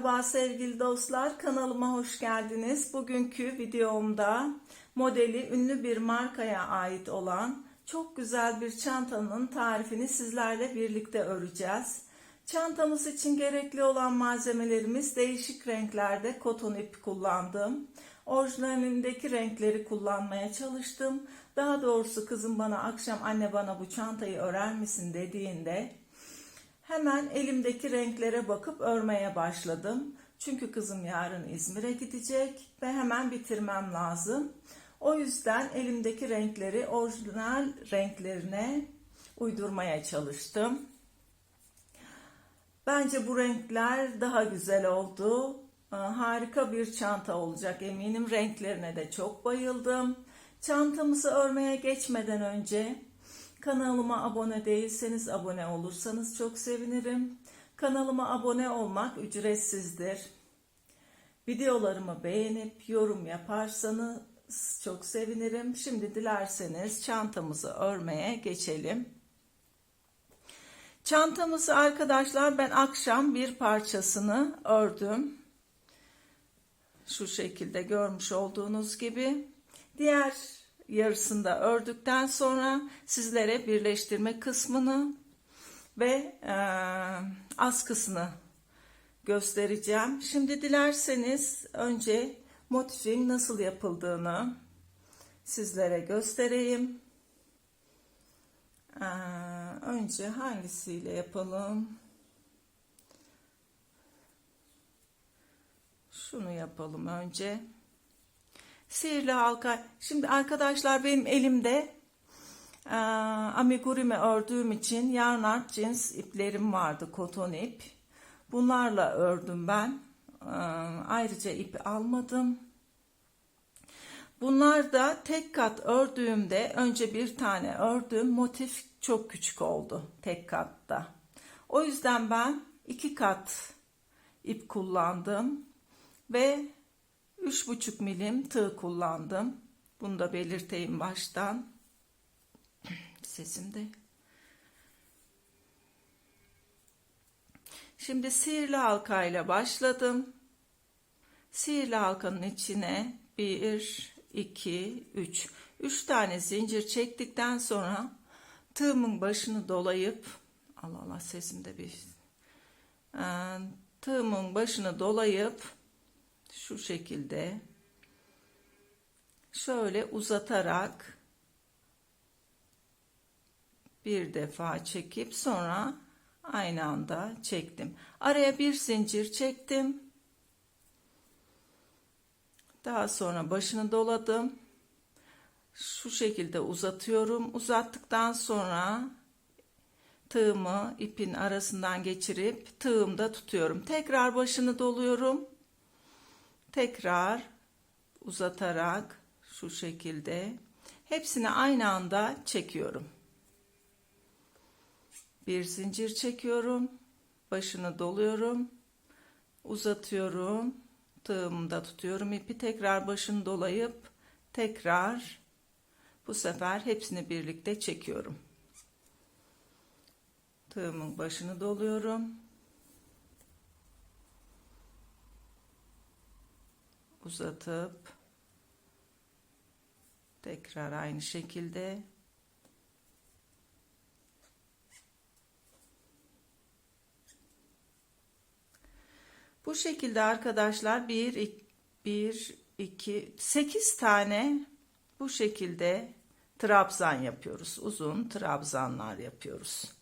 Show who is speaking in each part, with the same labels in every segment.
Speaker 1: Merhaba sevgili dostlar, kanalıma hoş geldiniz. Bugünkü videomda modeli ünlü bir markaya ait olan çok güzel bir çantanın tarifini sizlerle birlikte öreceğiz. Çantamız için gerekli olan malzemelerimiz değişik renklerde koton ip kullandım. Orijinalindeki renkleri kullanmaya çalıştım. Daha doğrusu kızım bana akşam anne bana bu çantayı örer misin dediğinde hemen elimdeki renklere bakıp örmeye başladım. Çünkü kızım yarın İzmir'e gidecek ve hemen bitirmem lazım. O yüzden elimdeki renkleri orijinal renklerine uydurmaya çalıştım. Bence bu renkler daha güzel oldu. Harika bir çanta olacak eminim. Renklerine de çok bayıldım. Çantamızı örmeye geçmeden önce kanalıma abone değilseniz abone olursanız çok sevinirim. Kanalıma abone olmak ücretsizdir. Videolarımı beğenip yorum yaparsanız çok sevinirim. Şimdi dilerseniz çantamızı örmeye geçelim. Çantamızı arkadaşlar ben akşam bir parçasını ördüm. Şu şekilde görmüş olduğunuz gibi. Diğer yarısını da ördükten sonra sizlere birleştirme kısmını ve askısını göstereceğim. Şimdi dilerseniz önce motifin nasıl yapıldığını sizlere göstereyim. Önce hangisiyle yapalım? Şunu yapalım önce. Sihirli halka. Şimdi arkadaşlar benim elimde amigurumi ördüğüm için yarn cins iplerim vardı, koton ip. Bunlarla ördüm ben. Ayrıca ip almadım. Bunlar da tek kat ördüğümde önce bir tane ördüm. Motif çok küçük oldu tek katta. O yüzden ben 2 kat ip kullandım ve 3,5 milim tığ kullandım. Bunu da belirteyim baştan. Sesim de. Şimdi sihirli halka ile başladım. Sihirli halkanın içine 1, 2, 3. 3 tane zincir çektikten sonra tığımın başını dolayıp Allah Allah sesimde bir tığımın başını dolayıp şu şekilde şöyle uzatarak bir defa çekip sonra aynı anda çektim. Araya bir zincir çektim. Daha sonra başını doladım. Şu şekilde uzatıyorum. Uzattıktan sonra tığımı ipin arasından geçirip tığımda tutuyorum. Tekrar başını doluyorum. Tekrar uzatarak şu şekilde hepsini aynı anda çekiyorum. Bir zincir çekiyorum. Başını doluyorum. Uzatıyorum. Tığımda tutuyorum ipi. Tekrar başını dolayıp tekrar bu sefer hepsini birlikte çekiyorum. Tığımın başını doluyorum. Uzatıp tekrar aynı şekilde bu şekilde arkadaşlar 1 2 8 tane bu şekilde trabzan yapıyoruz. Uzun trabzanlar yapıyoruz.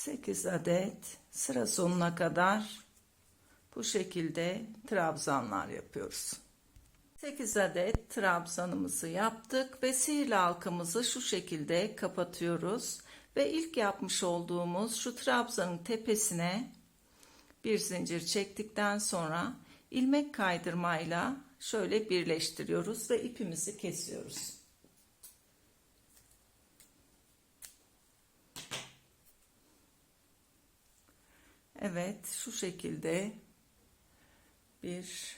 Speaker 1: Sekiz adet sıra sonuna kadar bu şekilde trabzanlar yapıyoruz. 8 adet trabzanımızı yaptık ve sihirli halkamızı şu şekilde kapatıyoruz ve ilk yapmış olduğumuz şu trabzanın tepesine bir zincir çektikten sonra ilmek kaydırmayla şöyle birleştiriyoruz ve ipimizi kesiyoruz. Evet, şu şekilde bir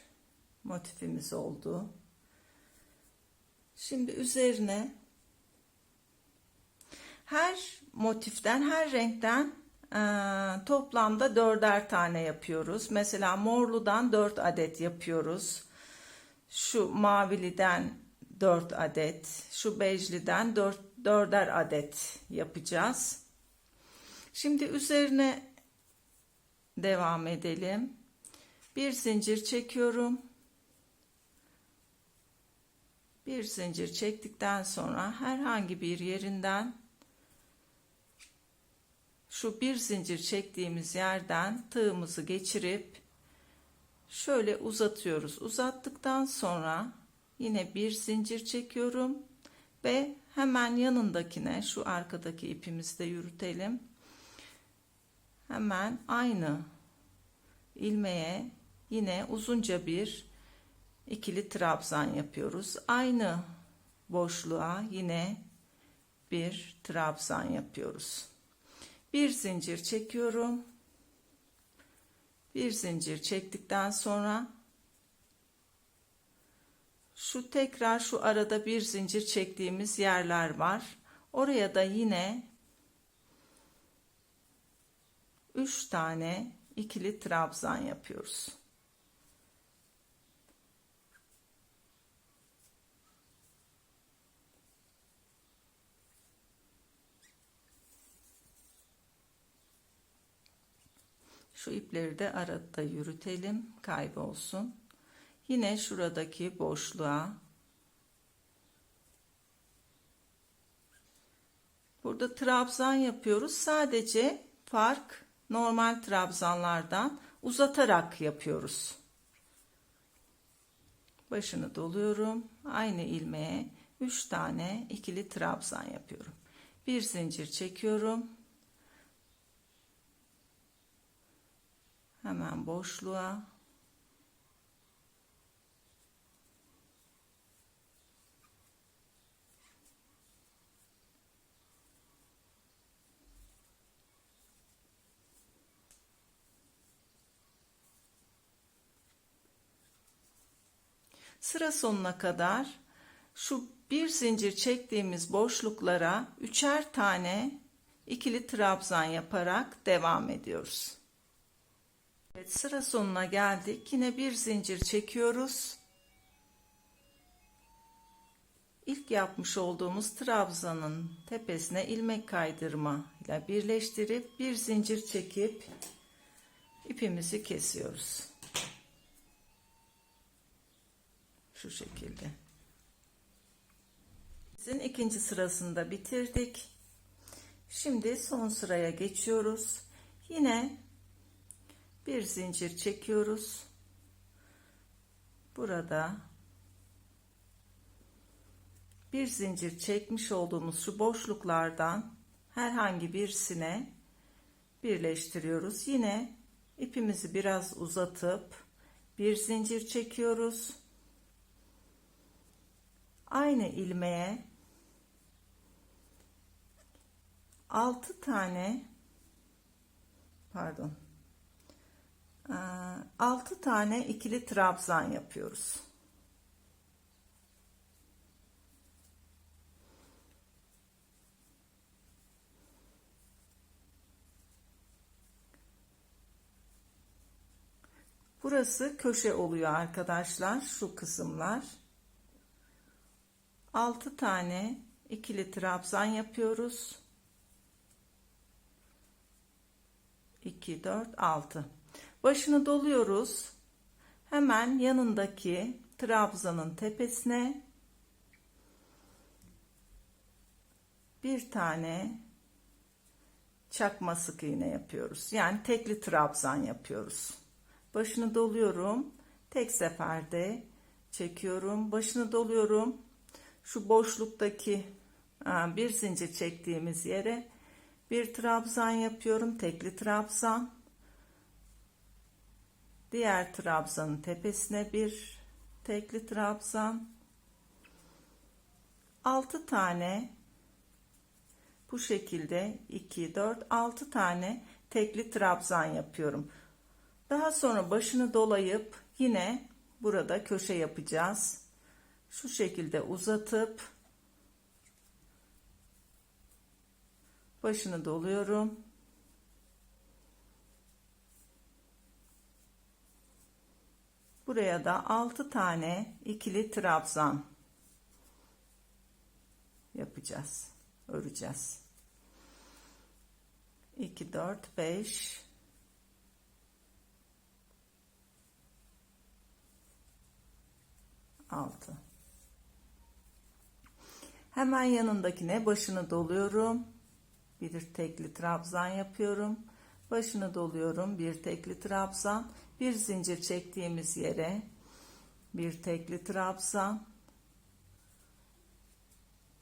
Speaker 1: motifimiz oldu. Şimdi üzerine her motiften, her renkten toplamda 4'er tane yapıyoruz. Mesela morludan 4 adet yapıyoruz. Şu maviliden 4 adet, şu bejliden 4'er adet yapacağız. Şimdi üzerine devam edelim. Bir zincir çekiyorum. Bir zincir çektikten sonra herhangi bir yerinden şu bir zincir çektiğimiz yerden tığımızı geçirip şöyle uzatıyoruz. Uzattıktan sonra yine bir zincir çekiyorum ve hemen yanındakine, şu arkadaki ipimizi de yürütelim. Hemen aynı ilmeğe yine uzunca bir ikili trabzan yapıyoruz. Aynı boşluğa yine bir trabzan yapıyoruz. Bir zincir çekiyorum. Bir zincir çektikten sonra tekrar şu arada bir zincir çektiğimiz yerler var. Oraya da yine 3 tane ikili trabzan yapıyoruz. Şu ipleri de arada yürütelim, kaybolsun. Yine şuradaki boşluğa, burada trabzan yapıyoruz. Sadece fark normal trabzanlardan uzatarak yapıyoruz. Başını doluyorum. Aynı ilmeğe 3 tane ikili trabzan yapıyorum. Bir zincir çekiyorum. Hemen boşluğa. Sıra sonuna kadar şu bir zincir çektiğimiz boşluklara 3'er tane ikili trabzan yaparak devam ediyoruz. Evet, sıra sonuna geldik. Yine bir zincir çekiyoruz. İlk yapmış olduğumuz trabzanın tepesine ilmek kaydırma ile birleştirip bir zincir çekip ipimizi kesiyoruz. Şu şekilde. Bizim ikinci sırasında bitirdik. Şimdi son sıraya geçiyoruz. Yine bir zincir çekiyoruz. Burada bir zincir çekmiş olduğumuz şu boşluklardan herhangi birisine birleştiriyoruz. Yine ipimizi biraz uzatıp bir zincir çekiyoruz. Aynı ilmeğe 6 tane ikili trabzan yapıyoruz. Burası köşe oluyor arkadaşlar, şu kısımlar. 6 tane ikili trabzan yapıyoruz. 2 4 6. Başını doluyoruz. Hemen yanındaki trabzanın tepesine bir tane çakma sık iğne yapıyoruz. Yani tekli trabzan yapıyoruz. Başını doluyorum. Tek seferde çekiyorum. Başını doluyorum. Şu boşluktaki bir zincir çektiğimiz yere bir trabzan yapıyorum. Tekli trabzan. Diğer trabzanın tepesine bir tekli trabzan. 6 tane bu şekilde 2 4 6 tane tekli trabzan yapıyorum. Daha sonra başını dolayıp yine burada köşe yapacağız. Şu şekilde uzatıp başını doluyorum. Buraya da 6 tane ikili trabzan yapacağız. Öreceğiz. 2 4 5 6. Hemen yanındakine başını doluyorum. Bir tekli trabzan yapıyorum. Başını doluyorum. Bir tekli trabzan. Bir zincir çektiğimiz yere bir tekli trabzan.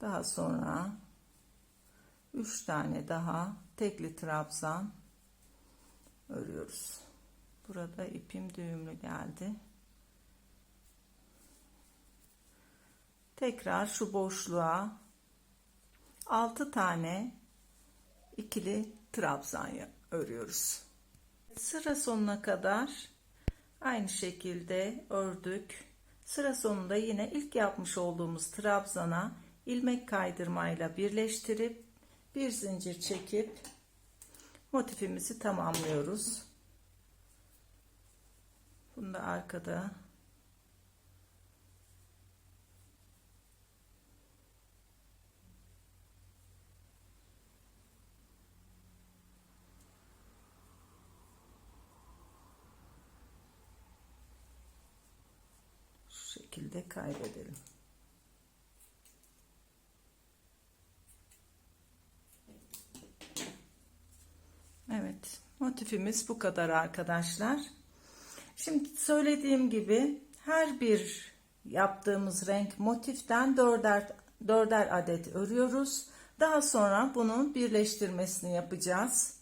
Speaker 1: Daha sonra 3 tane daha tekli trabzan örüyoruz. Burada ipim düğümlü geldi. Tekrar şu boşluğa 6 tane ikili trabzan örüyoruz. Sıra sonuna kadar aynı şekilde ördük. Sıra sonunda yine ilk yapmış olduğumuz trabzana ilmek kaydırmayla birleştirip bir zincir çekip motifimizi tamamlıyoruz. Bunu da arkada şu şekilde kaydedelim. Evet, motifimiz bu kadar arkadaşlar. Şimdi söylediğim gibi her bir yaptığımız renk motiften dörder adet örüyoruz. Daha sonra bunun birleştirmesini yapacağız.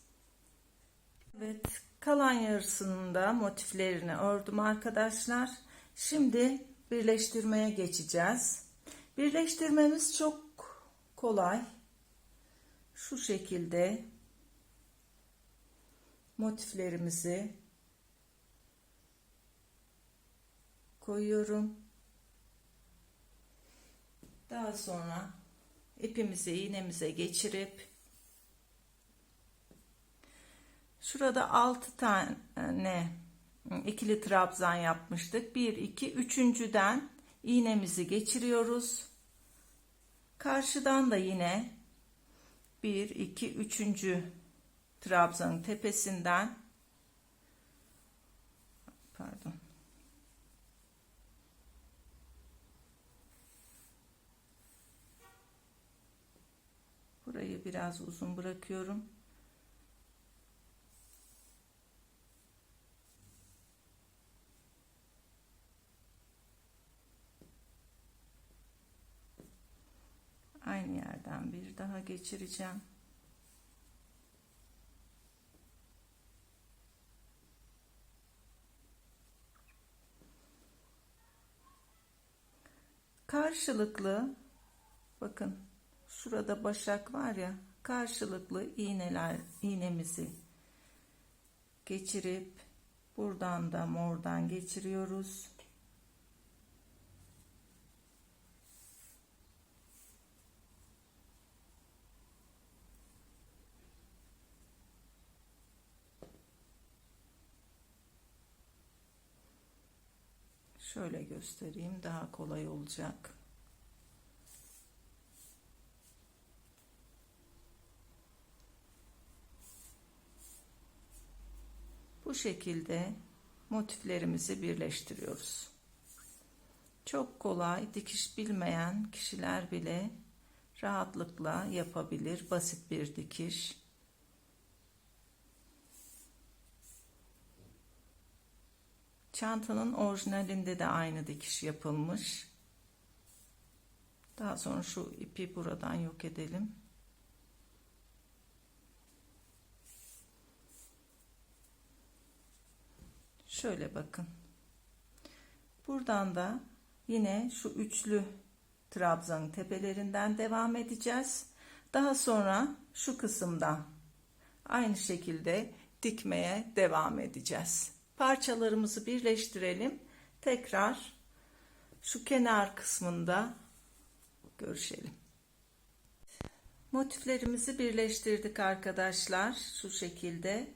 Speaker 1: Evet, kalan yarısının da motiflerini ördüm arkadaşlar. Şimdi birleştirmeye geçeceğiz. Birleştirmemiz çok kolay. Şu şekilde motiflerimizi koyuyorum. Daha sonra ipimizi iğnemize geçirip şurada 6 tane ikili trabzan yapmıştık. 1 2 üçüncüden iğnemizi geçiriyoruz. Karşıdan da yine 1 2 üçüncü trabzanın tepesinden burayı biraz uzun bırakıyorum. Aynı yerden bir daha geçireceğim. Karşılıklı bakın şurada başak var ya, karşılıklı iğnemizi geçirip buradan da mordan geçiriyoruz. Şöyle göstereyim, daha kolay olacak. Bu şekilde motiflerimizi birleştiriyoruz. Çok kolay, dikiş bilmeyen kişiler bile rahatlıkla yapabilir. Basit bir dikiş. Çantanın orijinalinde de aynı dikiş yapılmış. Daha sonra şu ipi buradan yok edelim. Şöyle bakın. Buradan da yine şu üçlü trabzanın tepelerinden devam edeceğiz. Daha sonra şu kısımdan Aynı şekilde dikmeye devam edeceğiz. Parçalarımızı birleştirelim. Tekrar şu kenar kısmında görüşelim. Motiflerimizi birleştirdik arkadaşlar. Şu şekilde.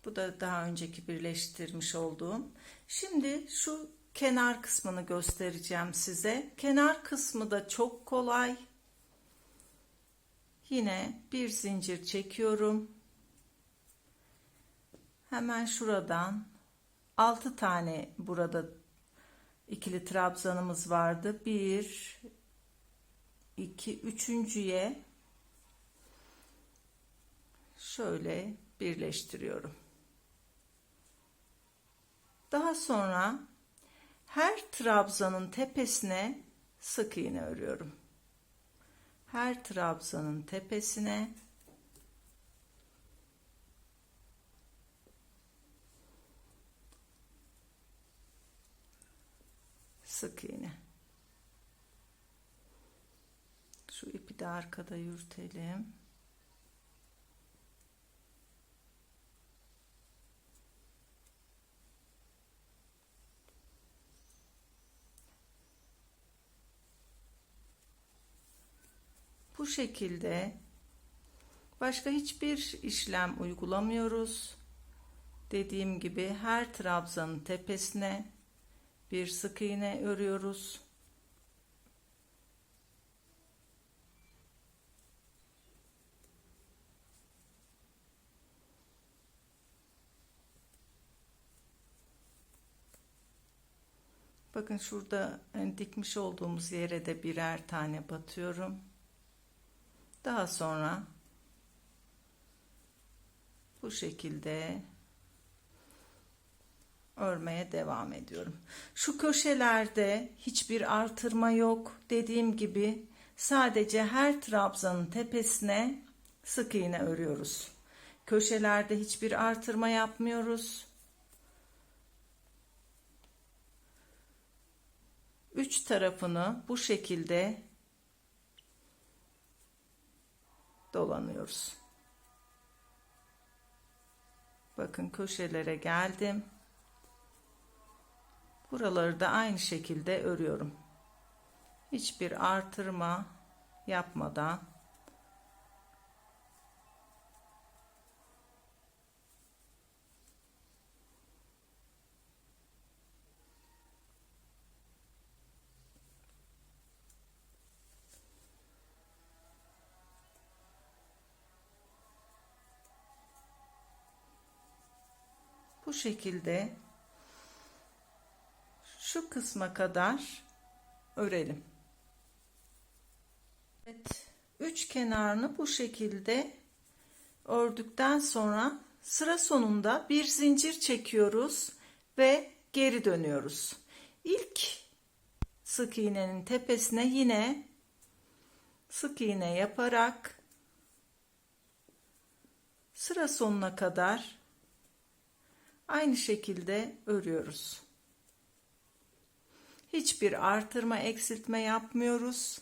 Speaker 1: Bu da daha önceki birleştirmiş olduğum. Şimdi şu kenar kısmını göstereceğim size. Kenar kısmı da çok kolay. Yine bir zincir çekiyorum. Hemen şuradan 6 tane burada ikili trabzanımız vardı. 1 2 üçüncüye şöyle birleştiriyorum. Daha sonra her trabzanın tepesine sık iğne örüyorum. Her trabzanın tepesine sık iğne. Şu ipi de arkada yürütelim. Bu şekilde başka hiçbir işlem uygulamıyoruz. Dediğim gibi her trabzanın tepesine bir sık iğne örüyoruz. Bakın şurada dikmiş olduğumuz yere de birer tane batıyorum. Daha sonra bu şekilde örmeye devam ediyorum. Şu köşelerde hiçbir artırma yok. Dediğim gibi sadece her trabzanın tepesine sık iğne örüyoruz. Köşelerde hiçbir artırma yapmıyoruz. 3 tarafını bu şekilde dolanıyoruz. Bakın köşelere geldim. Buraları da aynı şekilde örüyorum. Hiçbir artırma yapmadan bu şekilde şu kısma kadar örelim. Evet, üç kenarını bu şekilde ördükten sonra sıra sonunda bir zincir çekiyoruz ve geri dönüyoruz. İlk sık iğnenin tepesine yine sık iğne yaparak sıra sonuna kadar aynı şekilde örüyoruz. Hiçbir artırma, eksiltme yapmıyoruz.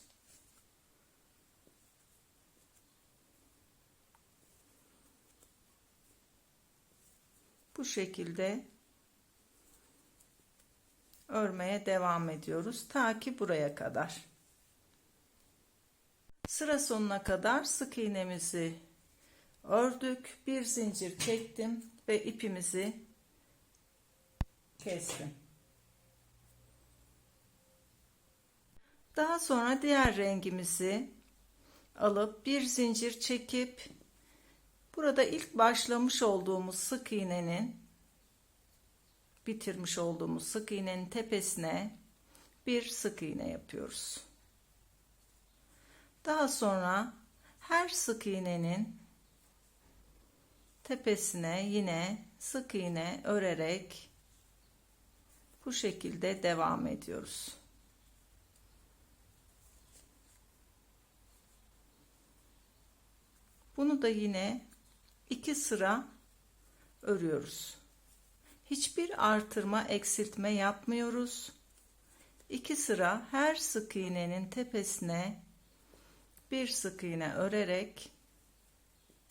Speaker 1: Bu şekilde örmeye devam ediyoruz ta ki buraya kadar. Sıra sonuna kadar sık iğnemizi ördük. Bir zincir çektim ve ipimizi kestim. Daha sonra diğer rengimizi alıp bir zincir çekip burada ilk başlamış olduğumuz sık iğnenin bitirmiş olduğumuz sık iğnenin tepesine bir sık iğne yapıyoruz. Daha sonra her sık iğnenin tepesine yine sık iğne örerek bu şekilde devam ediyoruz. Bunu da yine 2 sıra örüyoruz. Hiçbir artırma, eksiltme yapmıyoruz. 2 sıra her sık iğnenin tepesine bir sık iğne örerek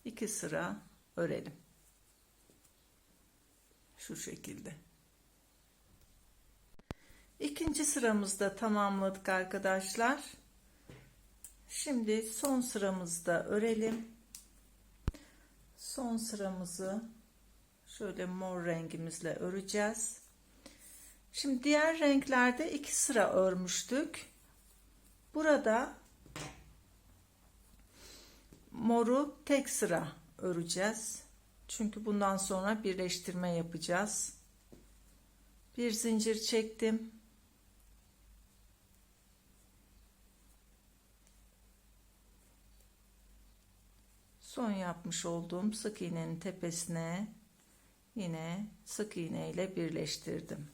Speaker 1: 2 sıra örelim. Şu şekilde. İkinci sıramızda tamamladık arkadaşlar. Şimdi son sıramızda örelim. Son sıramızı şöyle mor rengimizle öreceğiz. Şimdi diğer renklerde 2 sıra örmüştük. Burada moru tek sıra öreceğiz. Çünkü bundan sonra birleştirme yapacağız. Bir zincir çektim. Son yapmış olduğum sık iğnenin tepesine yine sık iğne ile birleştirdim.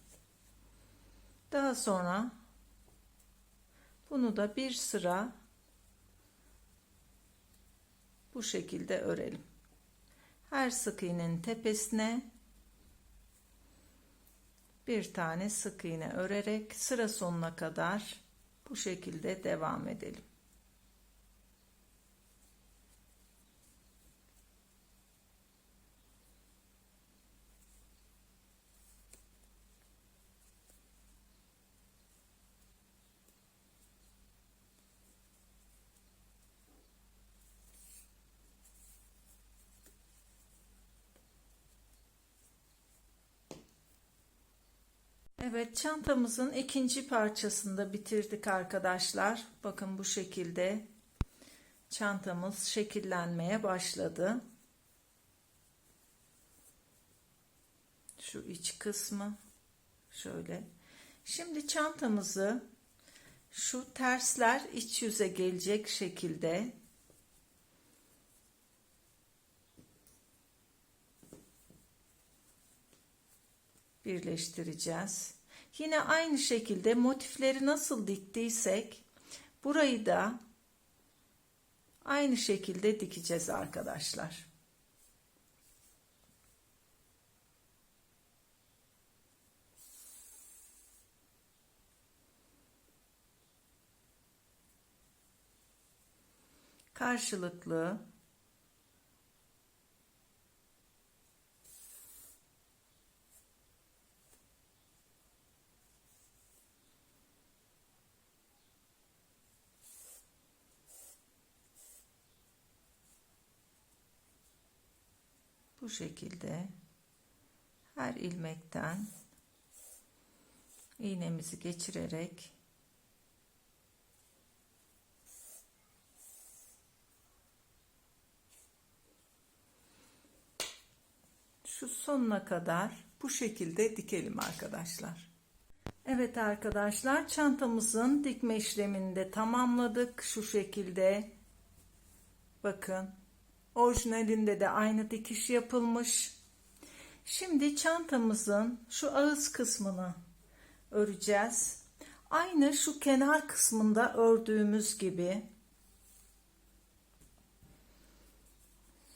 Speaker 1: Daha sonra bunu da bir sıra bu şekilde örelim. Her sık iğnenin tepesine bir tane sık iğne örerek sıra sonuna kadar bu şekilde devam edelim. Evet, çantamızın ikinci parçasını da bitirdik arkadaşlar. Bakın bu şekilde çantamız şekillenmeye başladı. Şu iç kısmı şöyle. Şimdi çantamızı şu tersler iç yüze gelecek şekilde birleştireceğiz. Yine aynı şekilde motifleri nasıl diktiysek burayı da aynı şekilde dikeceğiz arkadaşlar. Karşılıklı bu şekilde her ilmekten iğnemizi geçirerek şu sonuna kadar bu şekilde dikelim arkadaşlar. Evet arkadaşlar, çantamızın dikme işlemini de tamamladık. Şu şekilde bakın, orijinalinde de aynı dikiş yapılmış. Şimdi çantamızın şu ağız kısmını öreceğiz. Aynı şu kenar kısmında ördüğümüz gibi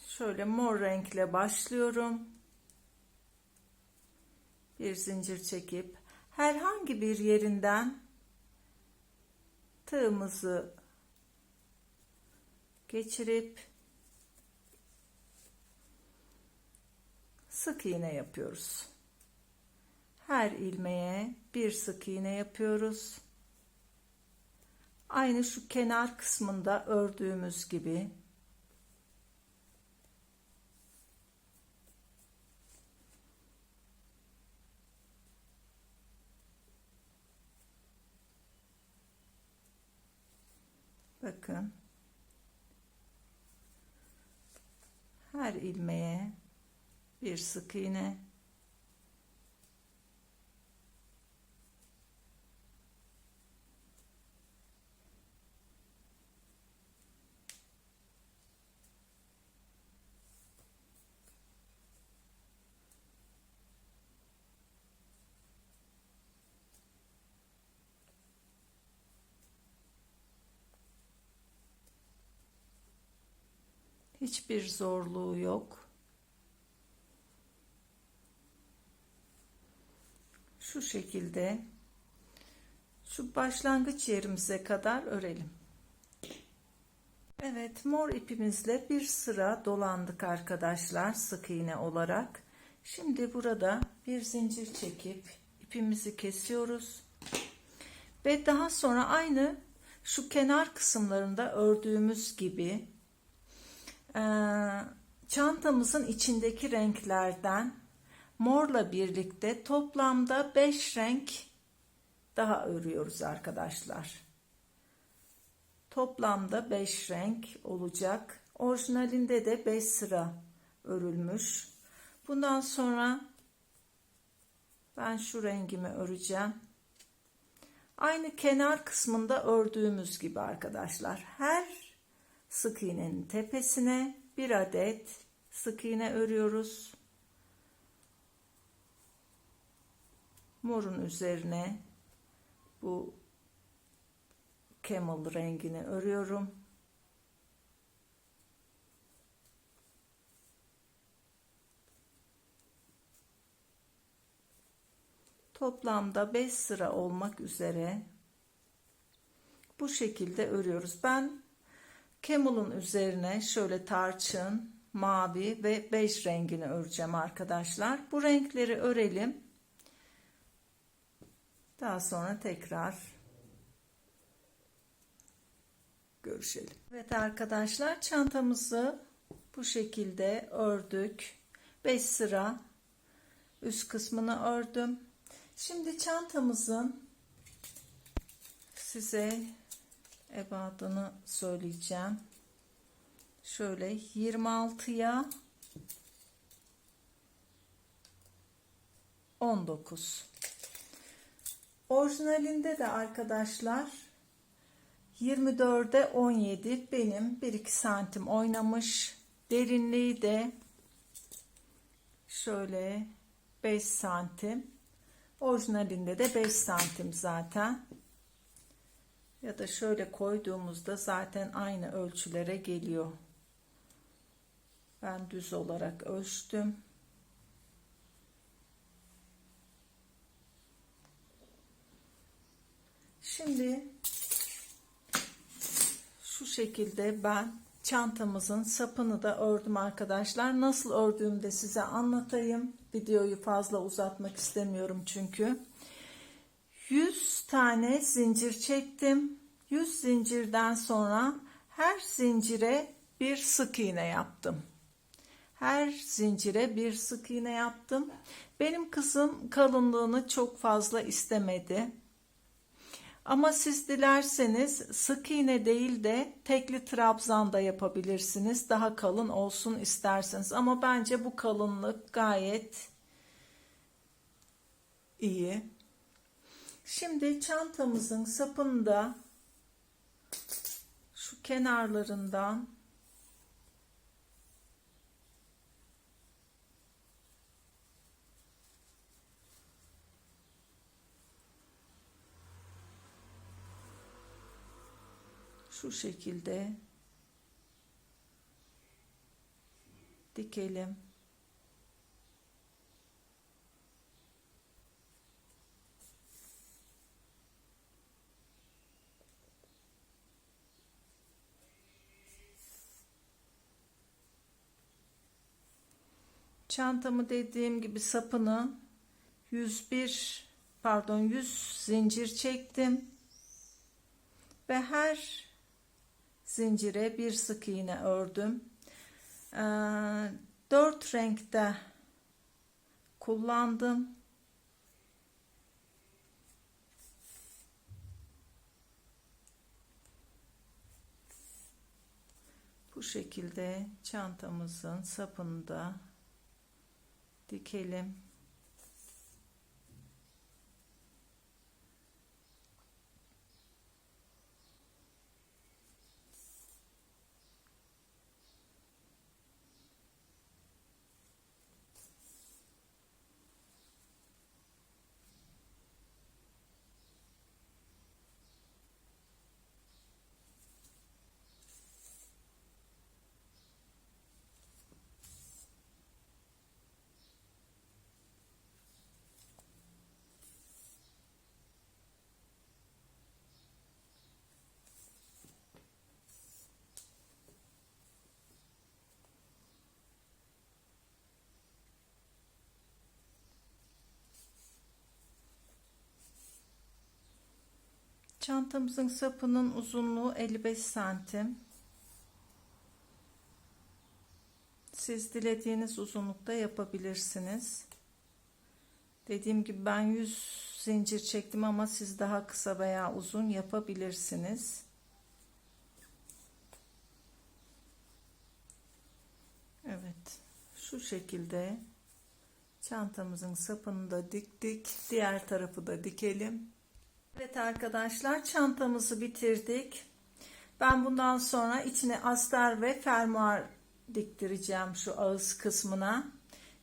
Speaker 1: şöyle mor renkle başlıyorum. Bir zincir çekip herhangi bir yerinden tığımızı geçirip sık iğne yapıyoruz. Her ilmeğe bir sık iğne yapıyoruz. Aynı şu kenar kısmında ördüğümüz gibi. Bakın. Her ilmeğe bir sık iğne. Hiçbir zorluğu yok. Şu şekilde şu başlangıç yerimize kadar örelim. Evet, mor ipimizle bir sıra dolandık arkadaşlar, sık iğne olarak. Şimdi burada bir zincir çekip ipimizi kesiyoruz ve daha sonra aynı şu kenar kısımlarında ördüğümüz gibi çantamızın içindeki renklerden morla birlikte toplamda 5 renk daha örüyoruz arkadaşlar. Toplamda 5 renk olacak. Orijinalinde de 5 sıra örülmüş. Bundan sonra ben şu rengimi öreceğim. Aynı kenar kısmında ördüğümüz gibi arkadaşlar. Her sık iğnenin tepesine bir adet sık iğne örüyoruz. Morun üzerine bu camel rengini örüyorum. Toplamda 5 sıra olmak üzere bu şekilde örüyoruz. Ben camel'ın üzerine şöyle tarçın, mavi ve bej rengini öreceğim arkadaşlar. Bu renkleri örelim. Daha sonra tekrar görüşelim. Evet arkadaşlar, çantamızı bu şekilde ördük. 5 sıra üst kısmını ördüm. Şimdi çantamızın size ebadını söyleyeceğim. Şöyle 26'ya 19. Orijinalinde de arkadaşlar 24'e 17, benim 1-2 santim oynamış. Derinliği de şöyle 5 santim. Orijinalinde de 5 santim zaten. Ya da şöyle koyduğumuzda zaten aynı ölçülere geliyor. Ben düz olarak ölçtüm. Şimdi şu şekilde ben çantamızın sapını da ördüm arkadaşlar. Nasıl ördüğümü de size anlatayım. Videoyu fazla uzatmak istemiyorum çünkü. 100 tane zincir çektim. 100 zincirden sonra her zincire bir sık iğne yaptım. Her zincire bir sık iğne yaptım. Benim kızım kalınlığını çok fazla istemedi. Ama siz dilerseniz sık iğne değil de tekli trabzan da yapabilirsiniz. Daha kalın olsun isterseniz. Ama bence bu kalınlık gayet iyi. Şimdi çantamızın sapında şu kenarlarından şu şekilde dikelim. Çantamı dediğim gibi sapını 100 zincir çektim ve her zincire bir sık iğne ördüm. 4 renkte kullandım. Bu şekilde çantamızın sapını da dikelim. Çantamızın sapının uzunluğu 55 santim. Siz dilediğiniz uzunlukta yapabilirsiniz. Dediğim gibi ben 100 zincir çektim ama siz daha kısa veya uzun yapabilirsiniz. Evet, şu şekilde çantamızın sapını da diktik. Diğer tarafı da dikelim. Evet arkadaşlar, çantamızı bitirdik. Ben bundan sonra içine astar ve fermuar diktireceğim şu ağız kısmına.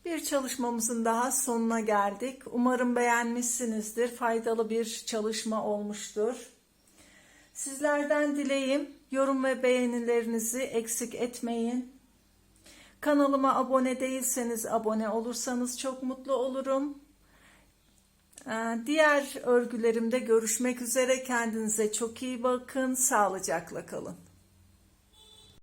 Speaker 1: Bir çalışmamızın daha sonuna geldik. Umarım beğenmişsinizdir. Faydalı bir çalışma olmuştur. Sizlerden dileğim yorum ve beğenilerinizi eksik etmeyin. Kanalıma abone değilseniz abone olursanız çok mutlu olurum. Diğer örgülerimde görüşmek üzere. Kendinize çok iyi bakın. Sağlıcakla kalın.